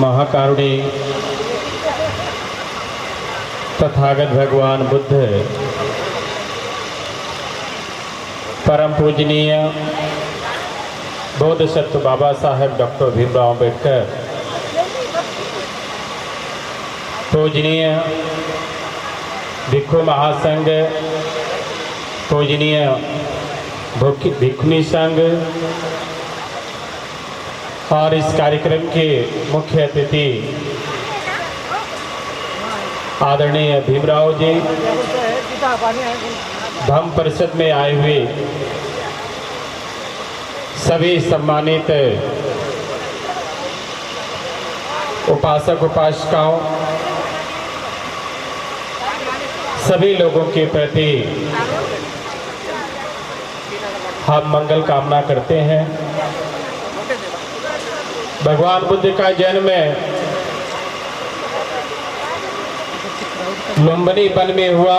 महाकारुणी तथागत भगवान बुद्ध परम पूजनीय बोधिसत्व बाबा साहेब डॉक्टर भीमराव अंबेडकर, पूजनीय भिक्षु महासंघ, पूजनीय भिक्षुणी संघ और इस कार्यक्रम के मुख्य अतिथि आदरणीय भीमराव जी, धम्म परिषद में आए हुए सभी सम्मानित उपासक उपासिकाओं, सभी लोगों के प्रति हम मंगल कामना करते हैं। भगवान बुद्ध का जन्म लुम्बिनी वन में हुआ,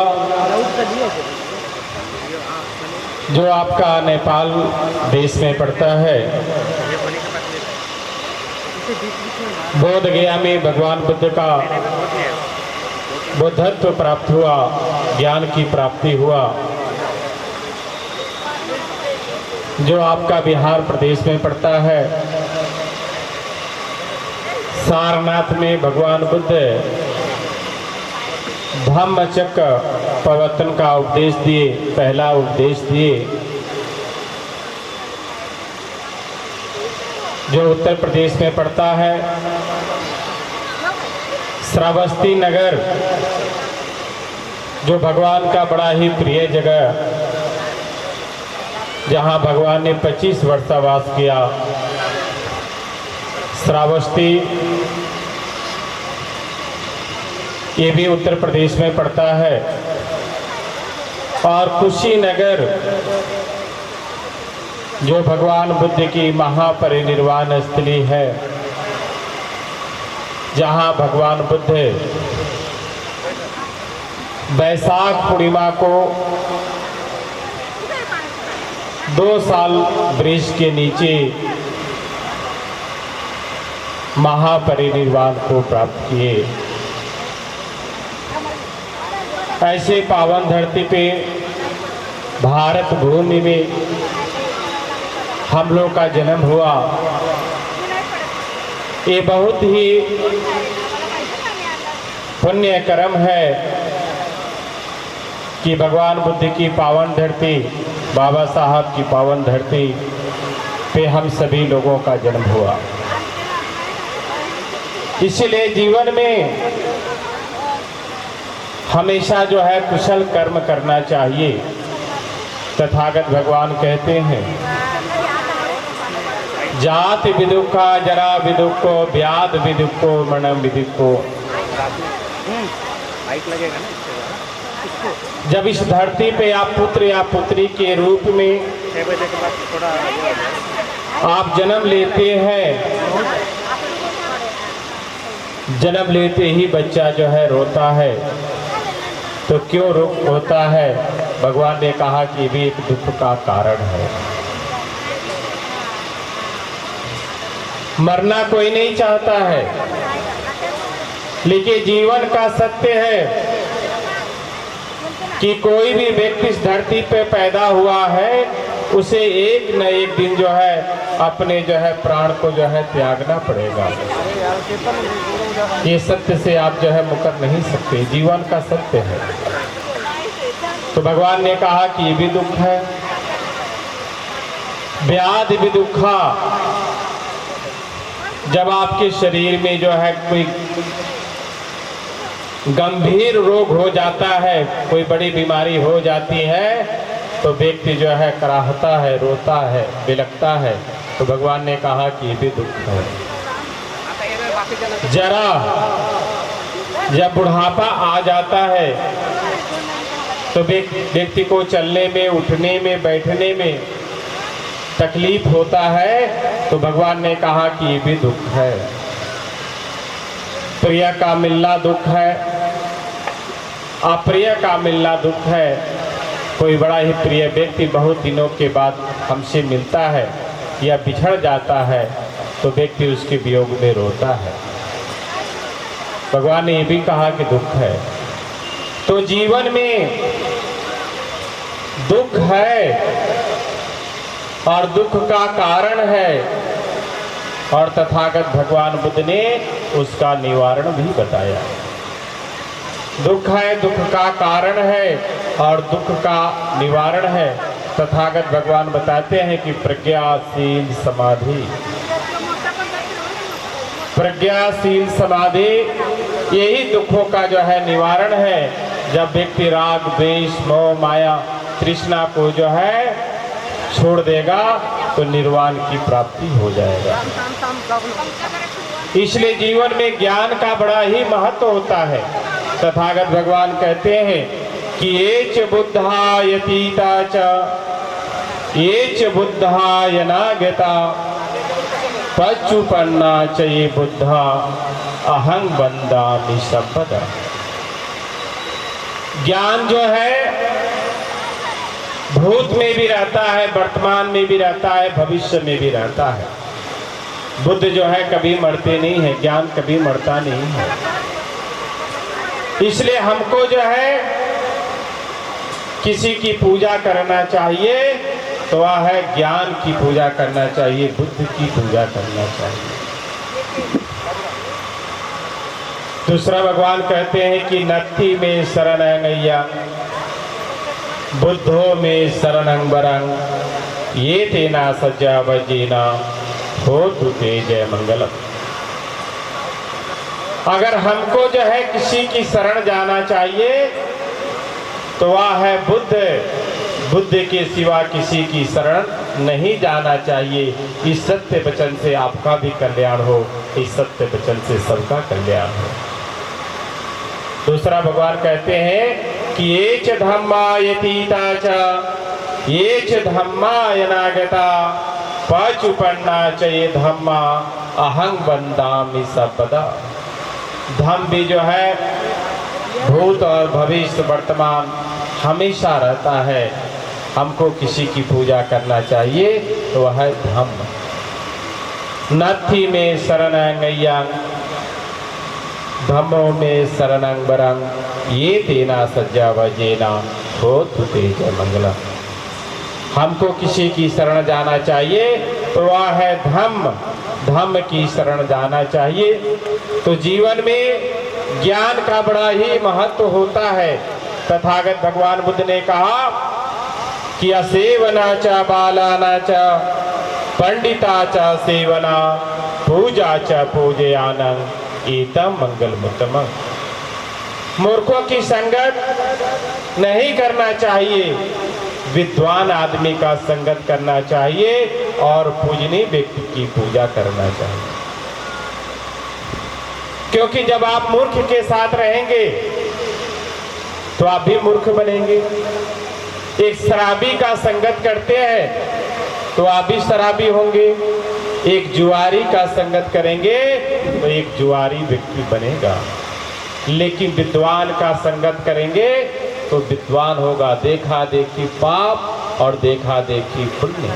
जो आपका नेपाल देश में पड़ता है। बोध गया में भगवान बुद्ध का बुद्धत्व प्राप्त हुआ, ज्ञान की प्राप्ति हुआ, जो आपका बिहार प्रदेश में पड़ता है। सारनाथ में भगवान बुद्ध धम्मचक्र प्रवर्तन का उपदेश दिए, पहला उपदेश दिए, जो उत्तर प्रदेश में पड़ता है। श्रावस्ती नगर, जो भगवान का बड़ा ही प्रिय जगह, जहां भगवान ने 25 वर्ष वास किया। श्रावस्ती ये भी उत्तर प्रदेश में पड़ता है। और कुशीनगर, जो भगवान बुद्ध की महापरिनिर्वाण स्थली है, जहां भगवान बुद्ध वैशाख पूर्णिमा को 2 साल वृक्ष के नीचे महापरिनिर्वाण को प्राप्त किए। ऐसे पावन धरती पे भारत भूमि में हम लोग का जन्म हुआ। ये बहुत ही पुण्य कर्म है कि भगवान बुद्ध की पावन धरती, बाबा साहब की पावन धरती पे हम सभी लोगों का जन्म हुआ। इसलिए जीवन में हमेशा जो है कुशल कर्म करना चाहिए। तथागत भगवान कहते हैं, जात विदुखा जरा विदुखो व्याध विदुखो मरणम विदुखो। जब इस धरती पे आप पुत्र या पुत्री के रूप में आप जन्म लेते हैं, जन्म लेते ही बच्चा जो है रोता है, तो क्यों होता है? भगवान ने कहा कि भी एक दुख का कारण है। मरना कोई नहीं चाहता है, लेकिन जीवन का सत्य है कि कोई भी व्यक्ति इस धरती पे पैदा हुआ है, उसे एक न एक दिन जो है अपने जो है प्राण को जो है त्यागना पड़ेगा। ये सत्य से आप जो है मुकर नहीं सकते, जीवन का सत्य है। तो भगवान ने कहा कि ये भी दुख है। व्याधि भी दुखा, जब आपके शरीर में जो है कोई गंभीर रोग हो जाता है, कोई बड़ी बीमारी हो जाती है, तो व्यक्ति जो है कराहता है, रोता है, बिलखता है। तो भगवान ने कहा कि ये भी दुख है। जरा, जब बुढ़ापा आ जाता है तो व्यक्ति को चलने में, उठने में, बैठने में तकलीफ होता है। तो भगवान ने कहा कि ये भी दुख है। प्रिय का मिलना दुख है, अप्रिय का मिलना दुख है। कोई बड़ा ही प्रिय व्यक्ति बहुत दिनों के बाद हमसे मिलता है या बिछड़ जाता है, तो व्यक्ति उसके वियोग में रोता है। भगवान ने ये भी कहा कि दुख है। तो जीवन में दुख है और दुख का कारण है, और तथागत भगवान बुद्ध ने उसका निवारण भी बताया। दुख है, दुख का कारण है और दुख का निवारण है। तथागत भगवान बताते हैं कि प्रज्ञाशील समाधि, प्रज्ञाशील समाधि यही दुखों का जो है निवारण है। जब व्यक्ति राग, द्वेष, मोह, माया, तृष्णा को जो है छोड़ देगा तो निर्वाण की प्राप्ति हो जाएगा। इसलिए जीवन में ज्ञान का बड़ा ही महत्व होता है। तथागत भगवान कहते हैं कि ये च बुद्धा यतीता च, ये च बुद्धा यनागता, पच्चुपन्ना च ये बुद्धा, अहं वन्दामि सर्वदा। ज्ञान जो है भूत में भी रहता है, वर्तमान में भी रहता है, भविष्य में भी रहता है। बुद्ध जो है कभी मरते नहीं है, ज्ञान कभी मरता नहीं है। इसलिए हमको जो है किसी की पूजा करना चाहिए तो वह है ज्ञान की पूजा करना चाहिए, बुद्ध की पूजा करना चाहिए। दूसरा भगवान कहते हैं कि नत्थी में शरणंगय्या, बुद्धो में शरणं वरं, ये तेना सज्जा वजेना होतु ते जय मंगलम। अगर हमको जो है किसी की शरण जाना चाहिए तो वह है बुद्ध। बुद्ध के सिवा किसी की शरण नहीं जाना चाहिए। इस सत्य वचन से आपका भी कल्याण हो, इस सत्य वचन से सबका कल्याण हो। दूसरा भगवान कहते हैं कि ये च धम्मा यतीता च, ये च धम्मा यनागता, पचुपन्ना च ये धम्मा, अहं वन्दामि सर्वदा। धम्म भी जो है भूत और भविष्य वर्तमान हमेशा रहता है। हमको किसी की पूजा करना चाहिए तो वह है धम्म। नत्थी में शरणंगय्या, धम्मो में शरणं वरं, ये तेना सज्जा वजेना होतु ते जय मंगलम। हमको किसी की शरण जाना चाहिए तो वह है धम्म, धम्म की शरण जाना चाहिए। तो जीवन में ज्ञान का बड़ा ही महत्व होता है। तथागत भगवान बुद्ध ने कहा कि असेवना च बालाना च, पंडिता च सेवना, पूजा च पूजयानं, एतम मंगलमुत्तमम्। मूर्खों की संगत नहीं करना चाहिए, विद्वान आदमी का संगत करना चाहिए और पूजनीय व्यक्ति की पूजा करना चाहिए। क्योंकि जब आप मूर्ख के साथ रहेंगे तो आप भी मूर्ख बनेंगे। एक शराबी का संगत करते हैं तो आप भी शराबी होंगे। एक जुआरी का संगत करेंगे तो एक जुआरी व्यक्ति बनेगा। लेकिन विद्वान का संगत करेंगे तो विद्वान होगा। देखा देखी पाप और देखा देखी पुण्य।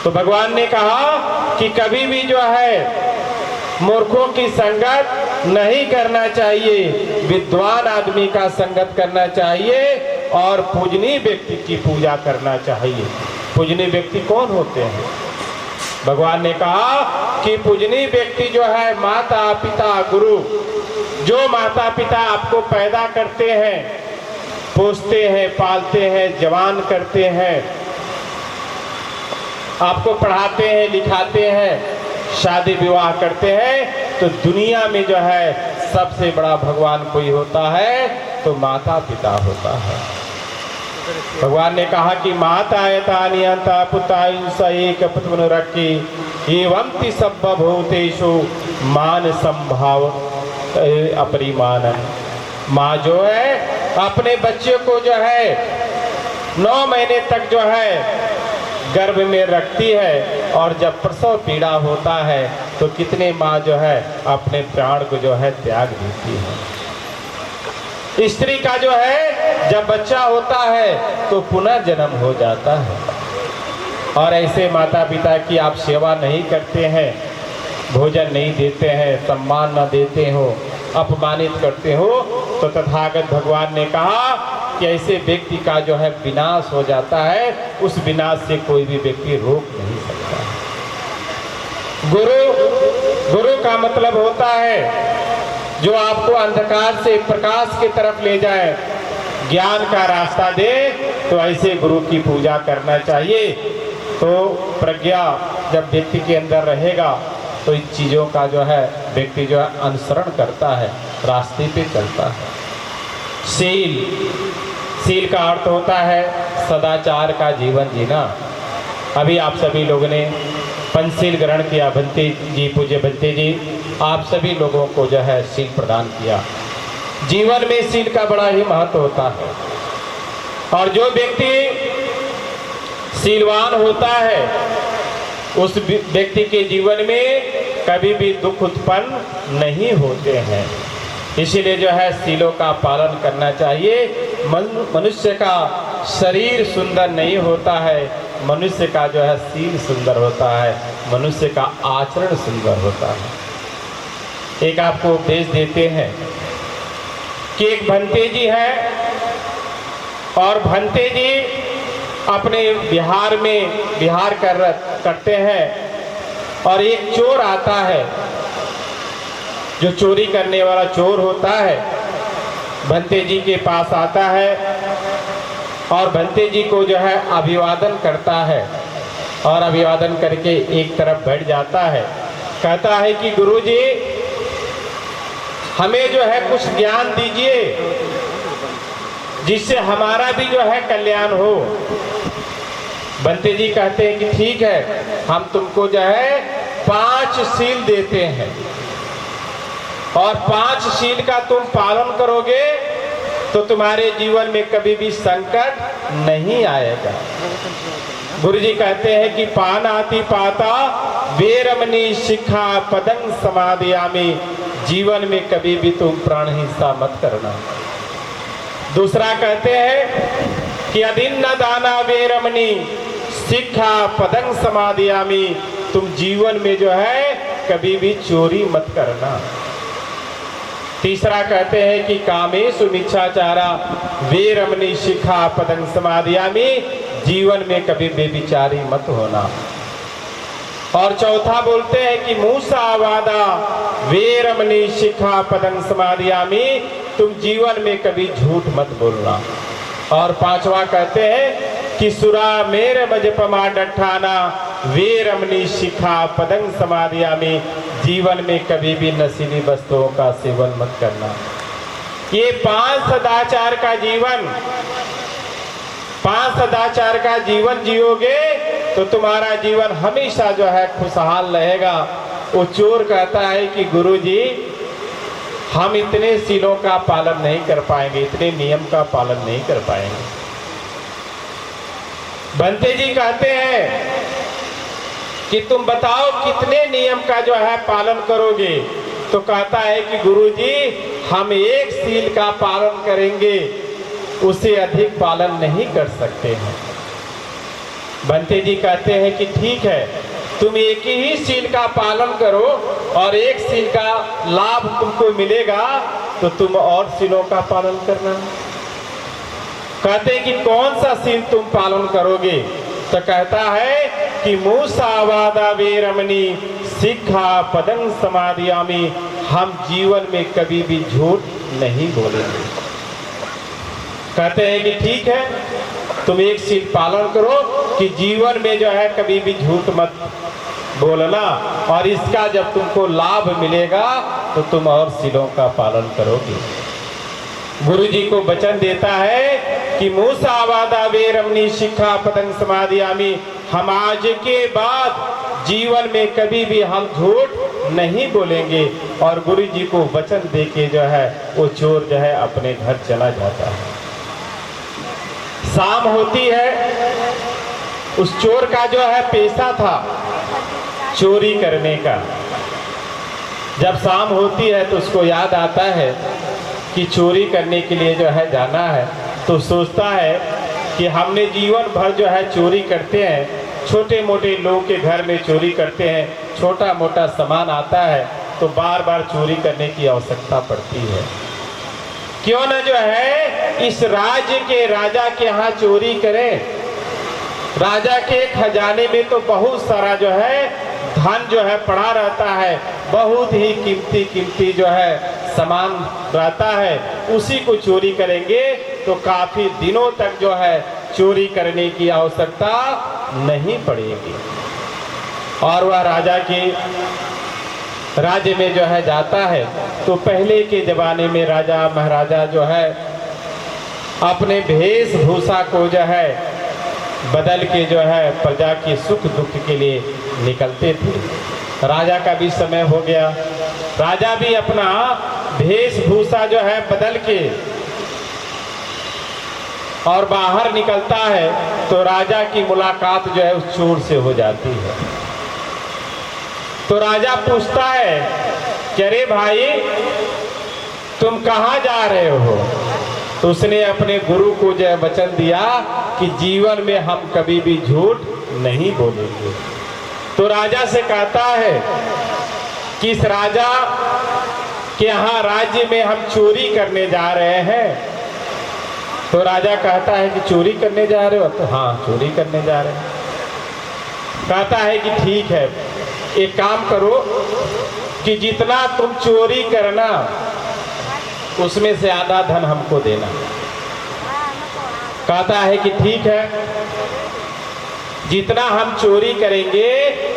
तो भगवान ने कहा कि कभी भी जो है मूर्खों की संगत नहीं करना चाहिए, विद्वान आदमी का संगत करना चाहिए और पूजनीय व्यक्ति की पूजा करना चाहिए। पूजनीय व्यक्ति कौन होते हैं? भगवान ने कहा कि पूजनीय व्यक्ति जो है माता पिता गुरु, जो माता पिता आपको पैदा करते हैं, पोसते हैं, पालते हैं, जवान करते हैं, आपको पढ़ाते हैं, लिखाते हैं, शादी विवाह करते हैं, तो दुनिया में जो है सबसे बड़ा भगवान कोई होता है तो माता पिता होता है। भगवान ने कहा कि माता यतानि अंता पुतायुष एक पुत्रनुरक्ति एवं ति सर्वभूतेषु मान संभाव अपरिमानन। माँ जो है अपने बच्चे को जो है 9 महीने तक जो है गर्भ में रखती है, और जब प्रसव पीड़ा होता है तो कितने माँ जो है अपने प्राण को जो है त्याग देती है। स्त्री का जो है जब बच्चा होता है तो पुनः जन्म हो जाता है। और ऐसे माता पिता की आप सेवा नहीं करते हैं, भोजन नहीं देते हैं, सम्मान न देते हो, अपमानित करते हो, तो तथागत भगवान ने कहा कि ऐसे व्यक्ति का जो है विनाश हो जाता है, उस विनाश से कोई भी व्यक्ति रोक नहीं सकता। गुरु का मतलब होता है जो आपको अंधकार से प्रकाश की तरफ ले जाए, ज्ञान का रास्ता दे, तो ऐसे गुरु की पूजा करना चाहिए। तो प्रज्ञा जब व्यक्ति के अंदर रहेगा तो इन चीज़ों का जो है व्यक्ति जो है अनुसरण करता है, रास्ते पे चलता है। शील का अर्थ होता है सदाचार का जीवन जीना। अभी आप सभी लोगों ने पंचशील ग्रहण किया। बंते जी, पूज्य बंते जी, आप सभी लोगों को जो है शील प्रदान किया। जीवन में शील का बड़ा ही महत्व होता है, और जो व्यक्ति शीलवान होता है उस व्यक्ति के जीवन में कभी भी दुख उत्पन्न नहीं होते हैं। इसीलिए जो है शीलों का पालन करना चाहिए। मनुष्य का शरीर सुंदर नहीं होता है, मनुष्य का जो है शील सुंदर होता है, मनुष्य का आचरण सुंदर होता है। एक आपको उपदेश देते हैं कि एक भंते जी है, और भंते जी अपने विहार करते हैं, और एक चोर आता है, जो चोरी करने वाला चोर होता है, भंते जी के पास आता है और भंते जी को जो है अभिवादन करता है, और अभिवादन करके एक तरफ बैठ जाता है। कहता है कि गुरुजी, हमें जो है कुछ ज्ञान दीजिए जिससे हमारा भी जो है कल्याण हो। बंते जी कहते हैं कि ठीक है, हम तुमको जो है 5 शील देते हैं, और 5 शील का तुम पालन करोगे तो तुम्हारे जीवन में कभी भी संकट नहीं आएगा। गुरुजी कहते हैं कि पानाति पाता वेरमणि शिखा पदं समादयामि, जीवन में कभी भी तुम प्राण हिंसा मत करना। दूसरा कहते हैं कि अदिन्न दाना वेरमणि शिखा पदं समादयामि, तुम जीवन में जो है कभी भी चोरी मत करना। तीसरा कहते हैं कि कामेषु मिच्छाचारा वेरमणि शिखा पदं समादयामि, जीवन में कभी बेविचारी मत होना। और चौथा बोलते हैं कि मूसावादा वेरमणि शिखा पदं समादयामि, तुम जीवन में कभी झूठ मत बोलना। और पांचवा कहते हैं कि सुरा मेरे मजपमा डठाना वेरमणि शिखा पदं समादयामि, जीवन में कभी भी नशीली वस्तुओं का सेवन मत करना। ये 5 सदाचार का जीवन जियोगे तो तुम्हारा जीवन हमेशा जो है खुशहाल रहेगा। वो चोर कहता है कि गुरुजी, हम इतने शीलों का पालन नहीं कर पाएंगे, इतने नियम का पालन नहीं कर पाएंगे। बंते जी कहते हैं कि तुम बताओ कितने नियम का जो है पालन करोगे। तो कहता है कि गुरुजी, हम 1 शील का पालन करेंगे, उससे अधिक पालन नहीं कर सकते हैं। बंते जी कहते हैं कि ठीक है, तुम एक ही शील का पालन करो, और 1 शील का लाभ तुमको मिलेगा तो तुम और शीलों का पालन करना। कहते हैं कि कौन सा शील तुम पालन करोगे। तो कहता है कि मूसावादा वेरमणि शिखा पदं समादयामि, हम जीवन में कभी भी झूठ नहीं बोलेंगे। कहते हैं कि ठीक है, तुम 1 शील पालन करो कि जीवन में जो है कभी भी झूठ मत बोलना, और इसका जब तुमको लाभ मिलेगा तो तुम और शीलों का पालन करोगे। गुरु जी को वचन देता है कि मूसावादा वेरमणि शिखा पदं समादयामि, हम आज के बाद जीवन में कभी भी हम झूठ नहीं बोलेंगे। और गुरु जी को वचन देके जो है वो चोर जो है अपने घर चला जाता है। शाम होती है, उस चोर का जो है पेशा था चोरी करने का। जब शाम होती है तो उसको याद आता है कि चोरी करने के लिए जो है जाना है, तो सोचता है कि हमने जीवन भर जो है चोरी करते हैं, छोटे मोटे लोगों के घर में चोरी करते हैं, छोटा मोटा सामान आता है तो बार बार चोरी करने की आवश्यकता पड़ती है। क्यों न जो है इस राज्य के राजा के यहाँ चोरी करें। राजा के खजाने में तो बहुत सारा जो है धन जो है पड़ा रहता है, बहुत ही कीमती कीमती जो है सामान रहता है, उसी को चोरी करेंगे तो काफी दिनों तक जो है चोरी करने की आवश्यकता नहीं पड़ेगी। और वह राजा के राज्य में जो है जाता है तो पहले के जमाने में राजा महाराजा जो है अपने वेशभूषा को जो है बदल के जो है प्रजा के सुख दुख के लिए निकलते थे। राजा का भी समय हो गया, राजा भी अपना वेशभूषा जो है बदल के और बाहर निकलता है तो राजा की मुलाकात जो है उस चोर से हो जाती है। तो राजा पूछता है कि अरे भाई तुम कहाँ जा रहे हो? तो उसने अपने गुरु को जो है वचन दिया कि जीवन में हम कभी भी झूठ नहीं बोलेंगे। तो राजा से कहता है कि इस राजा के यहाँ राज्य में हम चोरी करने जा रहे हैं। तो राजा कहता है कि चोरी करने जा रहे हो? तो हाँ, चोरी करने जा रहे हैं। कहता है कि ठीक है, एक काम करो कि जितना तुम चोरी करना उसमें से आधा धन हमको देना। कहता है कि ठीक है, जितना हम चोरी करेंगे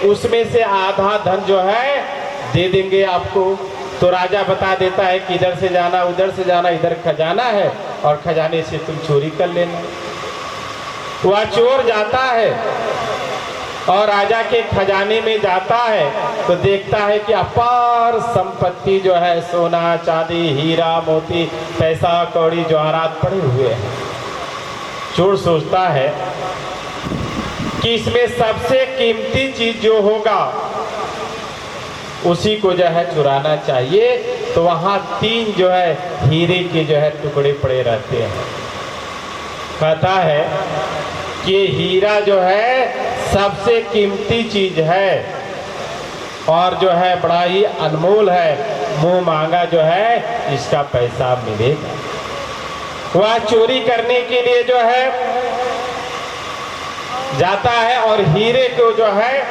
उसमें से आधा धन जो है दे देंगे आपको। तो राजा बता देता है कि इधर से जाना, उधर से जाना, इधर खजाना है और खजाने से तुम चोरी कर लेना। वह चोर जाता है और राजा के खजाने में जाता है तो देखता है कि अपार संपत्ति जो है सोना चांदी हीरा मोती पैसा कौड़ी जवाहरात पड़े हुए हैं। चोर सोचता है कि इसमें सबसे कीमती चीज जो होगा उसी को जो है चुराना चाहिए। तो वहां 3 जो है हीरे के जो है टुकड़े पड़े रहते हैं। कहता है कि हीरा जो है सबसे कीमती चीज है और जो है बड़ा ही अनमोल है, मुंह मांगा जो है इसका पैसा मिलेगा। वह चोरी करने के लिए जो है जाता है और हीरे को जो है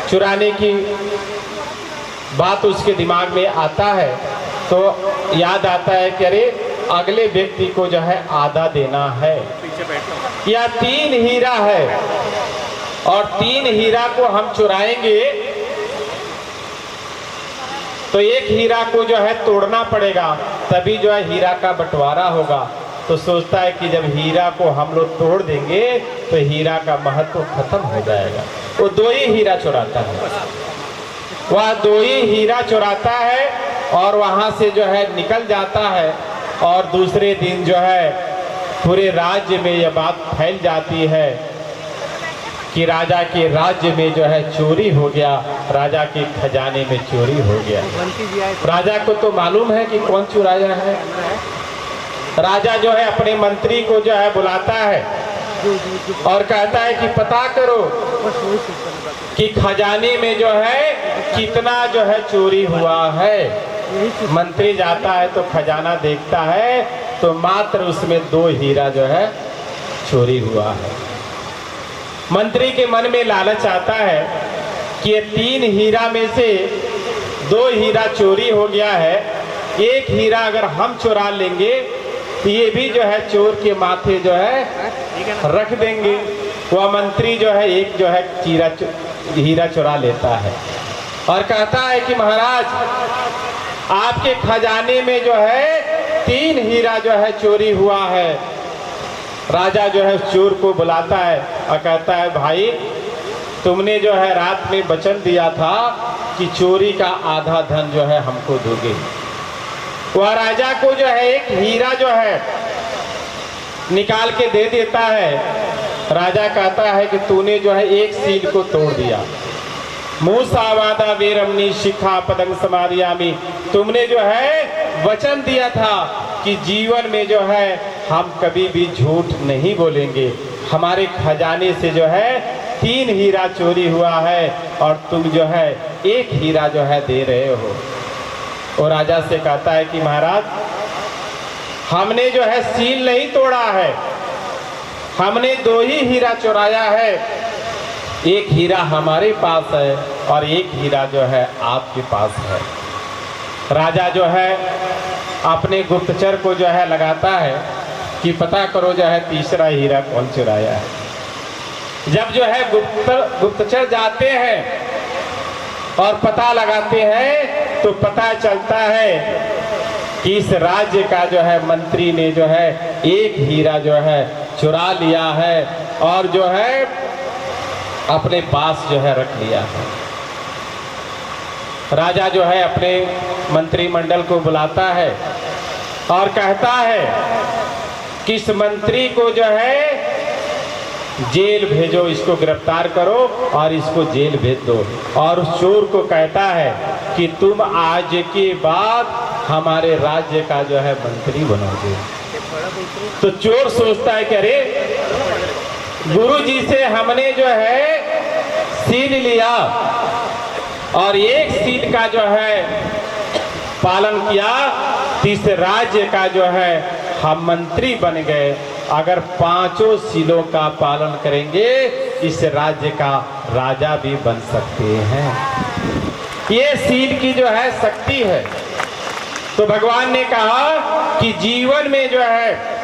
चुराने की बात उसके दिमाग में आता है तो याद आता है कि अरे अगले व्यक्ति को जो है आधा देना है। या 3 हीरा है और 3 हीरा को हम चुराएंगे तो एक हीरा को जो है तोड़ना पड़ेगा, तभी जो है हीरा का बंटवारा होगा। तो सोचता है कि जब हीरा को हम लोग तोड़ देंगे तो हीरा का महत्व खत्म हो जाएगा। वो 2 ही हीरा चुराता है, वह 2 ही हीरा चुराता है और वहां से जो है निकल जाता है। और दूसरे दिन जो है पूरे राज्य में यह बात फैल जाती है कि राजा के राज्य में जो है चोरी हो गया, राजा के खजाने में चोरी हो गया। राजा को तो मालूम है कि कौन चुराया है। राजा जो है अपने मंत्री को जो है बुलाता है और कहता है कि पता करो कि खजाने में जो है कितना जो है चोरी हुआ है। मंत्री जाता है तो खजाना देखता है तो मात्र उसमें 2 हीरा जो है चोरी हुआ है। मंत्री के मन में लालच आता है कि ये 3 हीरा में से 2 हीरा चोरी हो गया है, एक हीरा अगर हम चुरा लेंगे तो ये भी जो है चोर के माथे जो है रख देंगे। वह मंत्री जो है एक जो है हीरा चुरा लेता है और कहता है कि महाराज आपके खजाने में जो है 3 हीरा जो है चोरी हुआ है। राजा जो है चोर को बुलाता है और कहता है भाई तुमने जो है रात में वचन दिया था कि चोरी का आधा धन जो है हमको दोगे। वह राजा को जो है एक हीरा जो है निकाल के दे देता है। राजा कहता है कि तूने जो है एक सील को तोड़ दिया। मूसावादा वीरमनी शिखा पदंग समाधियामी, तुमने जो है वचन दिया था कि जीवन में जो है हम कभी भी झूठ नहीं बोलेंगे। हमारे खजाने से जो है 3 हीरा चोरी हुआ है और तुम जो है एक हीरा जो है दे रहे हो। और राजा से कहता है कि महाराज, हमने जो है सील नहीं तोड़ा है, हमने 2 ही हीरा चुराया है। एक हीरा हमारे पास है और एक हीरा जो है आपके पास है। राजा जो है अपने गुप्तचर को जो है लगाता है कि पता करो जो है तीसरा हीरा कौन चुराया है। जब जो है गुप्तचर जाते हैं और पता लगाते हैं तो पता चलता है कि इस राज्य का जो है मंत्री ने जो है एक हीरा जो है चुरा लिया है और जो है अपने पास जो है रख लिया है। राजा जो है अपने मंत्रिमंडल को बुलाता है और कहता है कि इस मंत्री को जो है जेल भेजो, इसको गिरफ्तार करो और इसको जेल भेज दो। और उस चोर को कहता है कि तुम आज के बाद हमारे राज्य का जो है मंत्री बनोगे। तो चोर सोचता है कि अरे गुरु जी से हमने जो है सील लिया और एक सील का जो है पालन किया, इस राज्य का जो है हम मंत्री बन गए। अगर 5 सीलों का पालन करेंगे इस राज्य का राजा भी बन सकते हैं। ये सील की जो है शक्ति है। तो भगवान ने कहा कि जीवन में जो है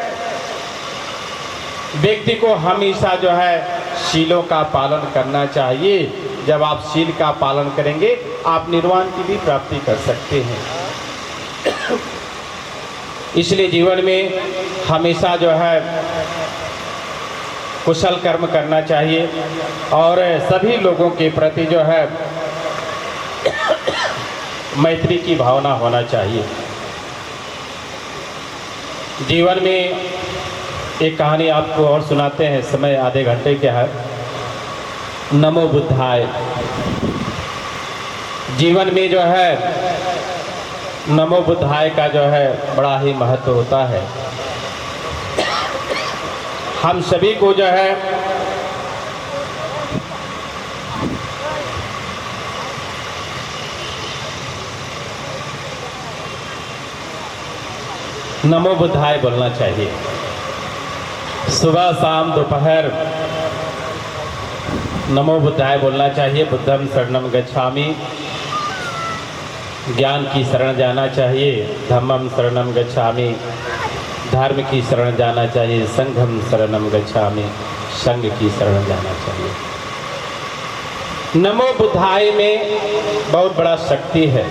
व्यक्ति को हमेशा जो है शीलों का पालन करना चाहिए। जब आप शील का पालन करेंगे आप निर्वाण की भी प्राप्ति कर सकते हैं। इसलिए जीवन में हमेशा जो है कुशल कर्म करना चाहिए और सभी लोगों के प्रति जो है मैत्री की भावना होना चाहिए। जीवन में एक कहानी आपको और सुनाते हैं, समय आधे घंटे के है। नमो बुद्धाय। जीवन में जो है नमो बुद्धाय का जो है बड़ा ही महत्व होता है। हम सभी को जो है नमो बुद्धाय बोलना चाहिए। सुबह शाम दोपहर नमो बुद्धाय बोलना चाहिए। बुद्धम शरणम गच्छामि, ज्ञान की शरण जाना चाहिए। धम्मम शरणम गच्छामि, धर्म की शरण जाना चाहिए। संघम शरणम गच्छामि, संघ की शरण जाना चाहिए। नमो बुद्धाय में बहुत बड़ा शक्ति है।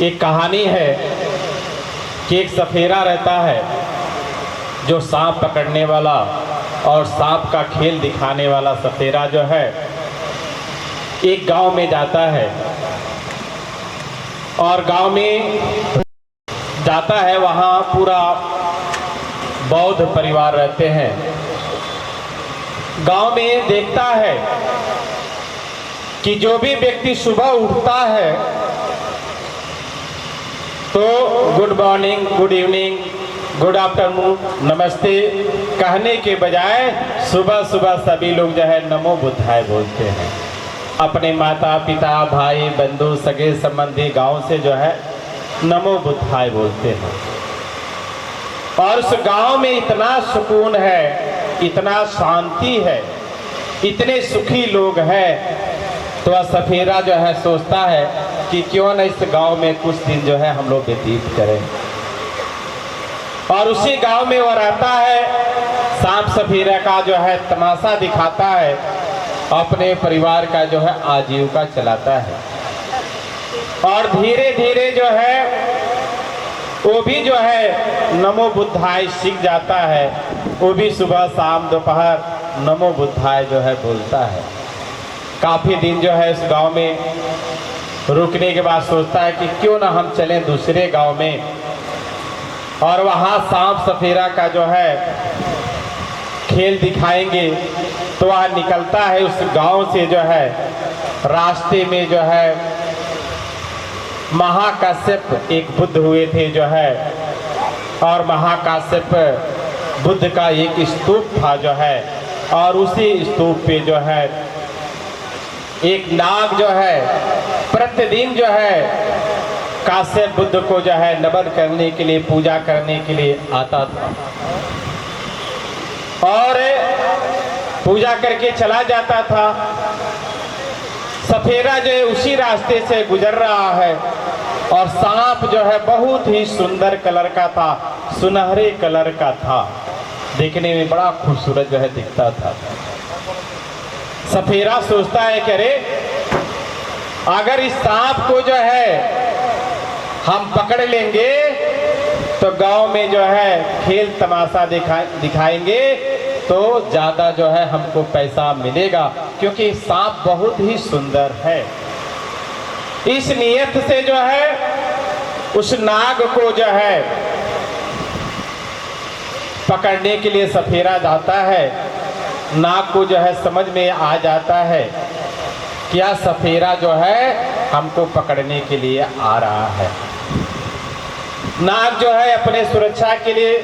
एक कहानी है कि एक सफेरा रहता है जो सांप पकड़ने वाला और सांप का खेल दिखाने वाला सफेरा जो है एक गांव में जाता है और गांव में जाता है। वहाँ पूरा बौद्ध परिवार रहते हैं। गांव में देखता है कि जो भी व्यक्ति सुबह उठता है तो good morning, good evening, good afternoon, नमस्ते कहने के बजाय सुबह सुबह सभी लोग जो है नमो बुद्धाय बोलते हैं। अपने माता पिता भाई बंधु सगे संबंधी गांव से जो है नमो बुद्धाय बोलते हैं। और उस गांव में इतना सुकून है, इतना शांति है, इतने सुखी लोग हैं। तो वह सफेरा जो है सोचता है कि क्यों न इस गांव में कुछ दिन जो है हम लोग व्यतीत करें। और उसी गांव में वह रहता है, सांप सफेरा का जो है तमाशा दिखाता है, अपने परिवार का जो है आजीविका चलाता है। और धीरे धीरे जो है वो भी जो है नमो बुद्धाय सीख जाता है। वो भी सुबह शाम दोपहर नमो बुद्धाय जो है बोलता है। काफ़ी दिन जो है इस गांव में रुकने के बाद सोचता है कि क्यों ना हम चलें दूसरे गांव में और वहाँ सांप सफेरा का जो है खेल दिखाएंगे। तो वह निकलता है उस गांव से जो है। रास्ते में जो है महाकाश्यप एक बुद्ध हुए थे जो है, और महाकाश्यप बुद्ध का एक स्तूप था जो है, और उसी स्तूप पे जो है एक नाग जो है प्रतिदिन जो है काश्यप बुद्ध को जो है नमन करने के लिए, पूजा करने के लिए आता था और पूजा करके चला जाता था। सफेरा जो है उसी रास्ते से गुजर रहा है और सांप जो है बहुत ही सुंदर कलर का था, सुनहरे कलर का था, देखने में बड़ा खूबसूरत जो है दिखता था। सफेरा सोचता है कि अरे अगर इस सांप को जो है हम पकड़ लेंगे तो गांव में जो है खेल तमाशा दिखाएंगे तो ज़्यादा जो है हमको पैसा मिलेगा, क्योंकि सांप बहुत ही सुंदर है। इस नियत से जो है उस नाग को जो है पकड़ने के लिए सफेरा जाता है। नाग को जो है समझ में आ जाता है क्या सफेरा जो है हमको पकड़ने के लिए आ रहा है। नाग जो है अपने सुरक्षा के लिए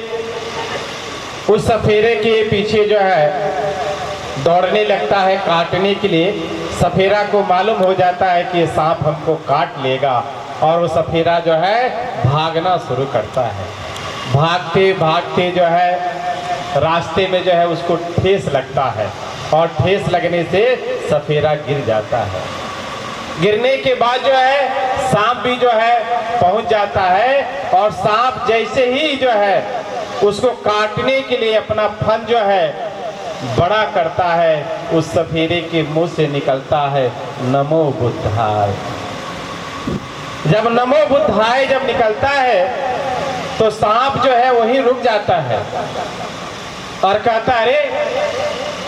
उस सफेरे के पीछे जो है दौड़ने लगता है काटने के लिए। सफेरा को मालूम हो जाता है कि ये सांप हमको काट लेगा और वो सफेरा जो है भागना शुरू करता है। भागते भागते जो है रास्ते में जो है उसको ठेस लगता है और ठेस लगने से सफेरा गिर जाता है। गिरने के बाद जो है सांप भी जो है पहुंच जाता है और सांप जैसे ही जो है उसको काटने के लिए अपना फन जो है बड़ा करता है, उस सफेरे के मुंह से निकलता है नमो बुद्धाय। जब नमो बुद्धाय जब निकलता है तो सांप जो है वहीं रुक जाता है और कहता है अरे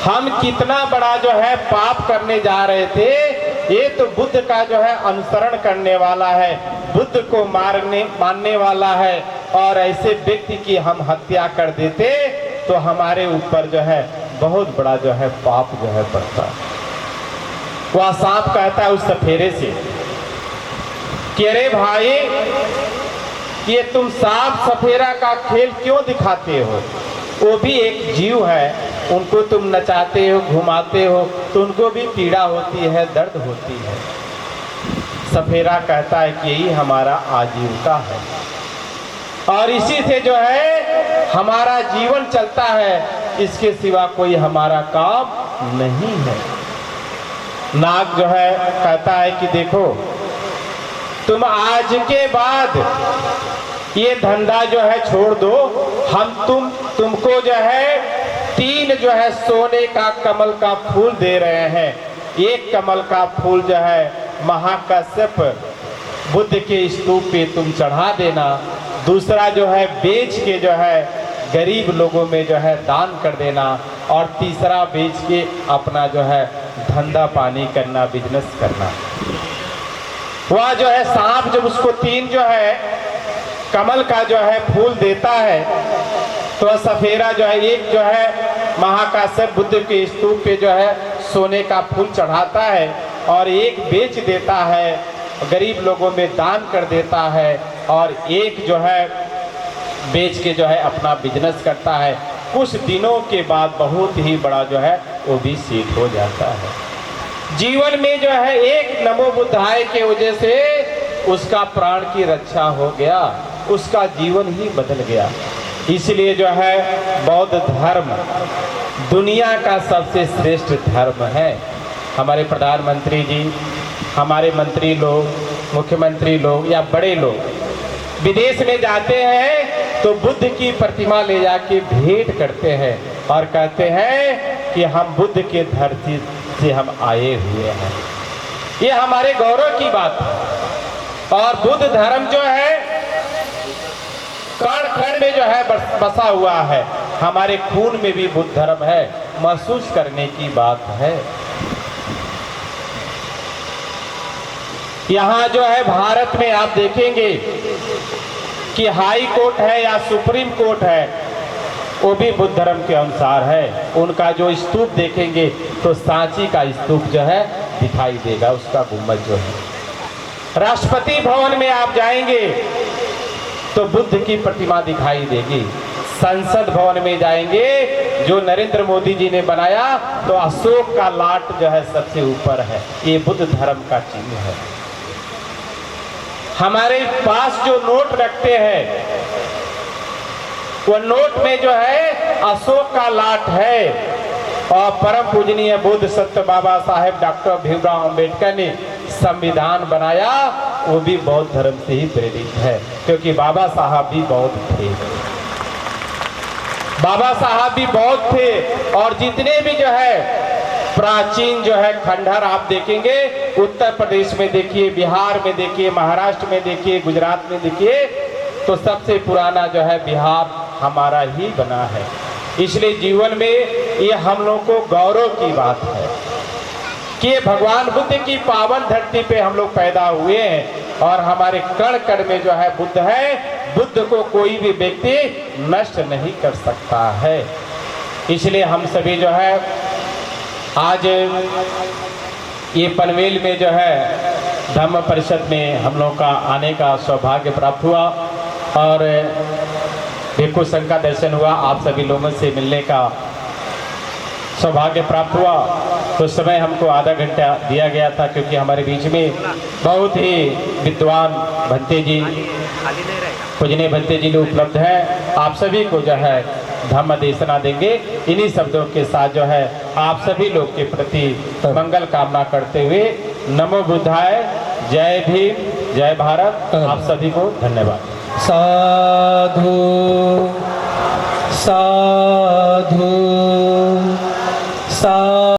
हम कितना बड़ा जो है पाप करने जा रहे थे, ये तो बुद्ध का जो है अनुसरण करने वाला है, बुद्ध को मानने वाला है और ऐसे व्यक्ति की हम हत्या कर देते तो हमारे ऊपर जो है बहुत बड़ा जो है पाप जो है पड़ता। वह सांप कहता है उस सफेरे से कि अरे भाई ये तुम सांप सफेरा का खेल क्यों दिखाते हो, वो भी एक जीव है, उनको तुम नचाते हो घुमाते हो तो उनको भी पीड़ा होती है, दर्द होती है। सफेरा कहता है कि यही हमारा आजीविका है और इसी से जो है हमारा जीवन चलता है, इसके सिवा कोई हमारा काम नहीं है। नाग जो है कहता है कि देखो तुम आज के बाद ये धंधा जो है छोड़ दो, हम तुमको जो है 3 जो है सोने का कमल का फूल दे रहे हैं। एक कमल का फूल जो है महाकाश्यप बुद्ध के स्तूप पे तुम चढ़ा देना, दूसरा जो है बेच के जो है गरीब लोगों में जो है दान कर देना और तीसरा बेच के अपना जो है धंधा पानी करना, बिजनेस करना। वह जो है सांप जब उसको 3 जो है कमल का जो है फूल देता है तो सफेरा जो है एक जो है महाकाश्यप बुद्ध के स्तूप पे जो है सोने का फूल चढ़ाता है और एक बेच देता है, गरीब लोगों में दान कर देता है और एक जो है बेच के जो है अपना बिजनेस करता है। कुछ दिनों के बाद बहुत ही बड़ा जो है वो भी सेठ हो जाता है। जीवन में जो है एक नमो बुद्धाय के वजह से उसका प्राण की रक्षा हो गया, उसका जीवन ही बदल गया। इसलिए जो है बौद्ध धर्म दुनिया का सबसे श्रेष्ठ धर्म है। हमारे प्रधानमंत्री जी, हमारे मंत्री लोग, मुख्यमंत्री लोग या बड़े लोग विदेश में जाते हैं तो बुद्ध की प्रतिमा ले जाके भेंट करते हैं और कहते हैं कि हम बुद्ध के धरती से हम आए हुए हैं। ये हमारे गौरव की बात है। और बुद्ध धर्म जो है कण कण में जो है बसा हुआ है, हमारे खून में भी बुद्ध धर्म है, महसूस करने की बात है। यहाँ जो है भारत में आप देखेंगे कि हाई कोर्ट है या सुप्रीम कोर्ट है, वो भी बुद्ध धर्म के अनुसार है। उनका जो स्तूप देखेंगे तो सांची का स्तूप जो है दिखाई देगा, उसका गुम्बद जो है। राष्ट्रपति भवन में आप जाएंगे तो बुद्ध की प्रतिमा दिखाई देगी। संसद भवन में जाएंगे जो नरेंद्र मोदी जी ने बनाया तो अशोक का लाट जो है सबसे ऊपर है, ये बुद्ध धर्म का चिन्ह है। हमारे पास जो नोट रखते हैं वो नोट में जो है अशोक का लाट है और परम पूजनीय बुद्ध सत्य बाबा साहेब डॉक्टर भीमराव अंबेडकर ने संविधान बनाया, वो भी बौद्ध धर्म से ही प्रेरित है, क्योंकि बाबा साहब भी बौद्ध थे। बाबा साहब भी बौद्ध थे और जितने भी जो है प्राचीन जो है खंडहर आप देखेंगे, उत्तर प्रदेश में देखिए, बिहार में देखिए, महाराष्ट्र में देखिए, गुजरात में देखिए, तो सबसे पुराना जो है बिहार हमारा ही बना है। इसलिए जीवन में ये हम लोग को गौरव की बात है कि भगवान बुद्ध की पावन धरती पे हम लोग पैदा हुए हैं और हमारे कण कण में जो है बुद्ध है। बुद्ध को कोई भी व्यक्ति नष्ट नहीं कर सकता है। इसलिए हम सभी जो है आज ये पनवेल में जो है धम्म परिषद में हम लोग का आने का सौभाग्य प्राप्त हुआ और भिक्षु संघ का दर्शन हुआ, आप सभी लोगों से मिलने का सौभाग्य प्राप्त हुआ। तो समय हमको आधा घंटा दिया गया था, क्योंकि हमारे बीच में बहुत ही विद्वान भंते जी, पूजनीय भंते जी उपलब्ध हैं। आप सभी को जो है धम्म देशना देंगे। इन्हीं शब्दों के साथ जो है आप सभी लोग के प्रति मंगल कामना करते हुए नमो बुद्धाय, जय भीम, जय भारत, आप सभी को धन्यवाद। साधु साधु साधु।